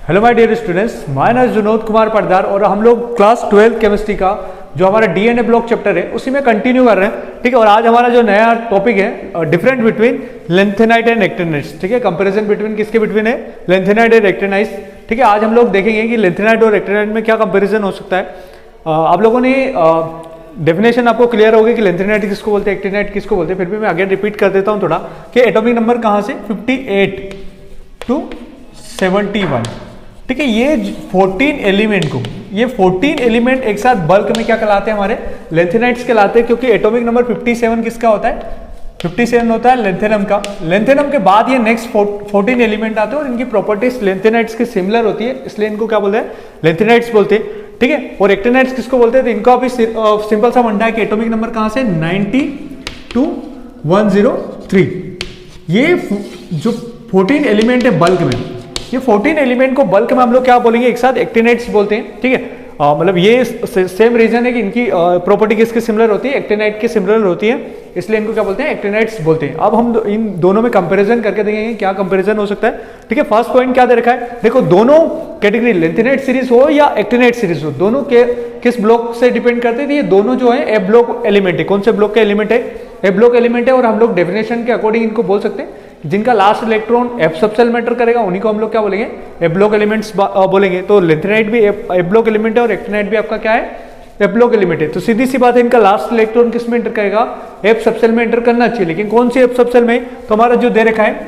Hello my dear students, my नाम is Vinod Kumar Pardar और हम लोग क्लास 12 केमिस्ट्री का जो हमारा डीएनए ब्लॉक चैप्टर है उसी में कंटिन्यू कर रहे हैं। ठीक है, और आज हमारा जो नया टॉपिक है different between lanthanide and actinides. ठीक है, कंपैरिजन बिटवीन किसके बिटवीन है, लेंथेनाइट एंड एक्टिनाइट्स। ठीक है, आज हम लोग देखेंगे कि लेंथेनाइट और एक्टिनाइट में क्या कंपैरिजन हो सकता है। आप लोगों ने डेफिनेशन आपको क्लियर होगी कि लेंथेनाइट किसको बोलते हैं, एक्टिनाइट किसको बोलते हैं। फिर भी मैं अगेन रिपीट कर देता हूं थोड़ा कि एटॉमिक नंबर कहां से 58 टू 71। ठीक है, ये 14 एलिमेंट को, ये 14 एलिमेंट एक साथ बल्क में क्या कहलाते हैं, हमारे लेंथेनाइट्स कहलाते हैं। क्योंकि एटॉमिक नंबर 57 किसका होता है, 57 होता है लेंथेनम का। लेंथेनम के बाद ये नेक्स्ट 14 एलिमेंट आते हैं और इनकी प्रॉपर्टीज लेंथेनाइट्स के सिमिलर होती है, इसलिए इनको क्या बोलते हैं, लेंथेनाइट्स बोलते हैं। ठीक है, और एक्टिनाइट्स किसको बोलते हैं, तो इनका भी सिंपल सा फंडा है कि एटॉमिक नंबर कहां से 90 टू 103। ये जो 14 एलिमेंट है बल्क में, ये 14 एलिमेंट को बल्क में हम लोग क्या बोलेंगे, एक साथ एक्टिनाइट्स बोलते हैं। ठीक है, मतलब ये सेम रीजन है कि इनकी प्रॉपर्टी किसके सिमिलर होती है, एक्टिनाइट की सिमिलर होती है, इसलिए इनको क्या बोलते हैं, एक्टिनाइट्स बोलते हैं। अब हम इन दोनों में कंपैरिजन करके देखेंगे क्या कंपैरिजन हो सकता है। ठीक है, फर्स्ट पॉइंट क्या दे रखा है, देखो दोनों कैटेगरी लेंथेनाइट सीरीज हो या एक्टिनाइट सीरीज हो, दोनों के किस ब्लॉक से डिपेंड करते हैं। ये दोनों जो है ए ब्लॉक एलिमेंट है। कौन से ब्लॉक के एलिमेंट है, ए ब्लॉक एलिमेंट है। और हम लोग डेफिनेशन के अकॉर्डिंग इनको बोल सकते हैं जिनका last electron F subshell matter करेगा उन्हीं को हम लोग क्या बोलेंगे, ए ब्लॉक एलिमेंट्स बोलेंगे। तो लेंथेनाइट भी ए ब्लॉक एलिमेंट है और एक्टिनाइट भी आपका क्या है, ए ब्लॉक एलिमेंट है। तो सीधी सी बात है, इनका लास्ट इलेक्ट्रॉन किस में एंटर करेगा, एफ सबसेल में एंटर करना चाहिए। लेकिन कौन सी एफ सबसेल में, तो हमारा जो दे रखा है,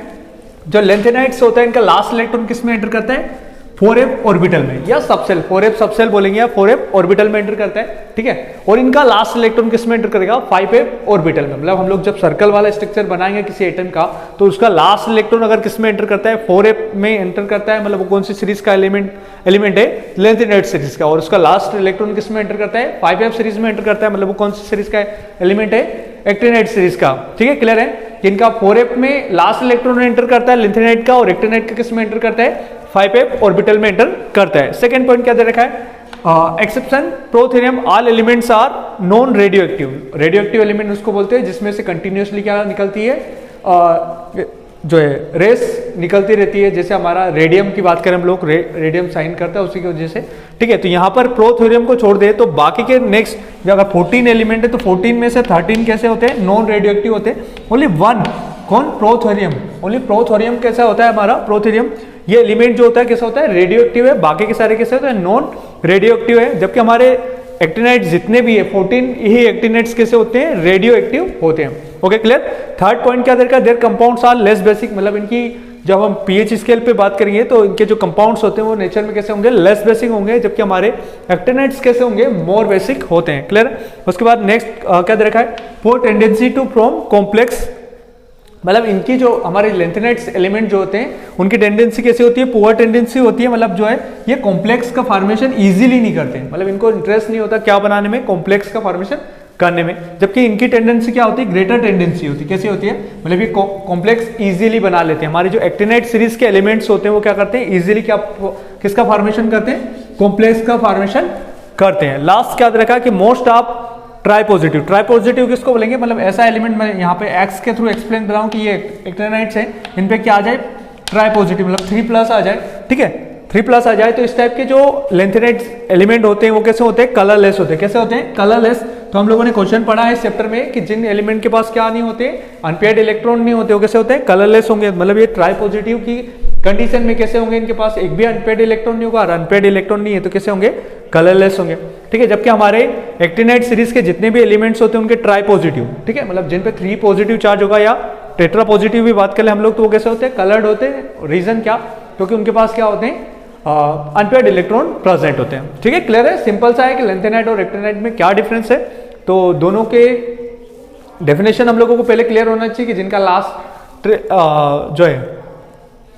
जो लेंथेनाइट्स होता है इनका लास्ट इलेक्ट्रॉन किस में एंटर करता है, 4f ऑर्बिटल में या सबसेल, 4f सबसेल बोलेंगे या 4f ऑर्बिटल में एंटर करता है। ठीक है, और इनका लास्ट इलेक्ट्रॉन किस में एंटर करेगा, 5f ऑर्बिटल में। मतलब हम लोग जब सर्कल वाला स्ट्रक्चर बनाएंगे किसी एटम का, तो उसका लास्ट इलेक्ट्रॉन अगर किस में एंटर करता है, 4f में एंटर करता है, मतलब वो कौन सी सीरीज का एलिमेंट है, लेंथेनाइट सीरीज का। और उसका लास्ट इलेक्ट्रॉन किस में एंटर करता है, 5f सीरीज में एंटर करता है, मतलब वो कौन सी सीरीज का एलिमेंट है, एक्टिनाइट सीरीज का। ठीक है, क्लियर है कि इनका 4f में लास्ट इलेक्ट्रॉन एंटर करता है लेंथेनाइट का, और एक्टिनाइट का किस में एंटर करता है, 5f ऑर्बिटल में एंटर करता है। सेकंड पॉइंट क्या दे रखा है, exception pro theorem, all elements are non radio active. Radio active element उसको बोलते हैं जिसमें से कंटिन्यूअसली क्या निकलती है, जो है रेस निकलती रहती है। जैसे हमारा रेडियम की बात करें हम लोग, रेडियम साइन करता है उसी की वजह से। ठीक है, तो यहाँ पर प्रो थ्योरम को छोड़ दे तो बाकी के नेक्स्ट अगर 14 एलिमेंट है तो 14 में से 13 कैसे होते हैं, नॉन रेडियो एक्टिव होते हैं। ओनली वन, कौन, प्रोथोरियम। ओनली प्रोथोरियम कैसा होता है हमारा, प्रोथोरियम ये एलिमेंट जो होता है कैसा होता है, रेडियो एक्टिव है। बाकी के सारे कैसे होते हैं, नॉन रेडियो एक्टिव है। जबकि हमारे एक्टिनाइट जितने भी है 14 ही एक्टिनाइट्स कैसे होते हैं, रेडियो एक्टिव होते हैं। Okay, clear. थर्ड पॉइंट क्या देखा, their compounds are less basic. मतलब इनकी जब हम पीएच स्केल पे बात करेंगे तो इनके जो कंपाउंड्स होते हैं वो नेचर में कैसे होंगे, लेस बेसिक होंगे। जबकि हमारे एक्टिनाइट्स कैसे होंगे, मोर बेसिक होते हैं। क्लियर। उसके बाद नेक्स्ट क्या दे रखा है, पोर टेंडेंसी टू फॉर्म कॉम्प्लेक्स। मतलब इनकी जो हमारे लेंथेनाइट्स एलिमेंट जो होते हैं उनकी टेंडेंसी कैसी होती है, पुअर टेंडेंसी होती है। मतलब जो है ये कॉम्प्लेक्स का फॉर्मेशन इजीली नहीं करते हैं, मतलब इनको इंटरेस्ट नहीं होता क्या बनाने में, कॉम्प्लेक्स का फॉर्मेशन करने में। जबकि इनकी टेंडेंसी क्या होती है, ग्रेटर टेंडेंसी होती है। कैसी होती है, मतलब ये कॉम्प्लेक्स इजीली बना लेते हैं। हमारे जो एक्टिनाइट सीरीज के एलिमेंट्स होते हैं वो क्या करते हैं, इजीली क्या किसका फॉर्मेशन करते हैं, कॉम्प्लेक्स का फॉर्मेशन करते हैं। लास्ट क्या रखा कि most of try positive. Try positive किसको बोलेंगे, मतलब ऐसा एलिमेंट, मैं यहाँ पे एक्स के थ्रू एक्सप्लेन कर रहा हूँ कि ये एक्टिनाइट्स हैं, इन पे क्या आ जाए, ट्राई पॉजिटिव, मतलब 3+ आ जाए। ठीक है, 3+ आ जाए। तो इस टाइप के जो लेंथेनाइट्स एलिमेंट होते हैं वो कैसे होते हैं, कलरलेस होते हैं। कैसे होते हैं, कलरलेस। तो हम लोगों ने क्वेश्चन पढ़ा है इस चैप्टर में कि जिन एलिमेंट के पास क्या नहीं होते, अनपेयर्ड इलेक्ट्रॉन नहीं होते, वो कैसे होते हैं, कलरलेस होंगे। मतलब ये ट्राई पॉजिटिव की कंडीशन में कैसे होंगे, इनके पास एक भी अनपेयर्ड इलेक्ट्रॉन नहीं होगा, और अनपेयर्ड इलेक्ट्रॉन नहीं है तो कैसे होंगे, कलरलेस होंगे। ठीक है, जबकि हमारे एक्टिनाइट सीरीज के जितने भी एलिमेंट्स होते हैं उनके ट्राई पॉजिटिव। ठीक है, मतलब जिन पे 3 पॉजिटिव चार्ज होगा या टेट्रा पॉजिटिव भी बात करें हम लोग, तो वो कैसे होते हैं, कलर्ड होते हैं। रीजन क्या, क्योंकि उनके पास क्या होते हैं, अनपेयर्ड इलेक्ट्रॉन प्रेजेंट होते हैं। ठीक है, क्लियर है। सिंपल सा है कि लेंथेनाइट और एक्टिनाइट में क्या डिफरेंस है। तो दोनों के डेफिनेशन हम लोगों को पहले क्लियर होना चाहिए कि जिनका लास्ट जो है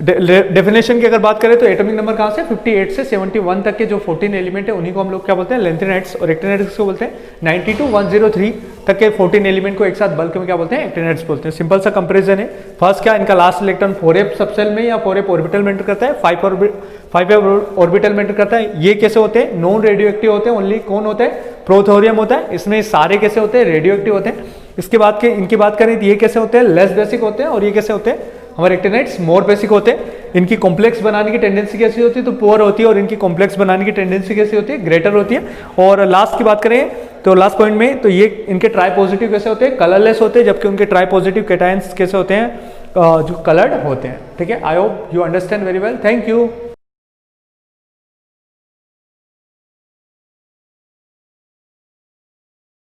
डेफिनेशन की अगर बात करें तो एटॉमिक नंबर कहां से 58 से 71 तक के जो 14 एलिमेंट है उन्हीं को हम लोग क्या बोलते हैं, लेंथेनाइट्स। और एक्टिनाइट्स को बोलते हैं 90 टू 103 तक के 14 एलिमेंट को एक साथ बल्क में क्या बोलते हैं, एक्टिनाइट्स बोलते हैं। सिंपल सा कंपैरिजन है। फर्स्ट क्या, इनका लास्ट इलेक्ट्रॉन 4f सबसेल में या 4f ऑर्बिटल में एंटर करता है, 5f ऑर्बिटल में एंटर करता है। ये कैसे होते हैं, नॉन रेडियो एक्टिव होते हैं। ओनली कौन होता है, प्रोथोरियम होता है। इसमें सारे कैसे होते हैं, रेडियो एक्टिव होते हैं। इसके बाद के इनकी बात करें तो ये कैसे होते हैं, लेस बेसिक होते हैं। और ये कैसे होते हैं, हमारे एक्टिनाइड्स मोर बेसिक होते हैं, इनकी कॉम्प्लेक्स बनाने की टेंडेंसी कैसी होती है, तो पुअर होती है, और इनकी कॉम्प्लेक्स बनाने की टेंडेंसी कैसी होती है, ग्रेटर होती है। और लास्ट की बात करें तो लास्ट पॉइंट में, तो ये इनके ट्राई पॉजिटिव कैसे होते हैं, कलरलेस होते हैं, जबकि उनके ट्राई पॉजिटिव कैटायंस कैसे होते हैं, जो कलर्ड होते हैं। ठीक है, I hope you understand very well, thank you.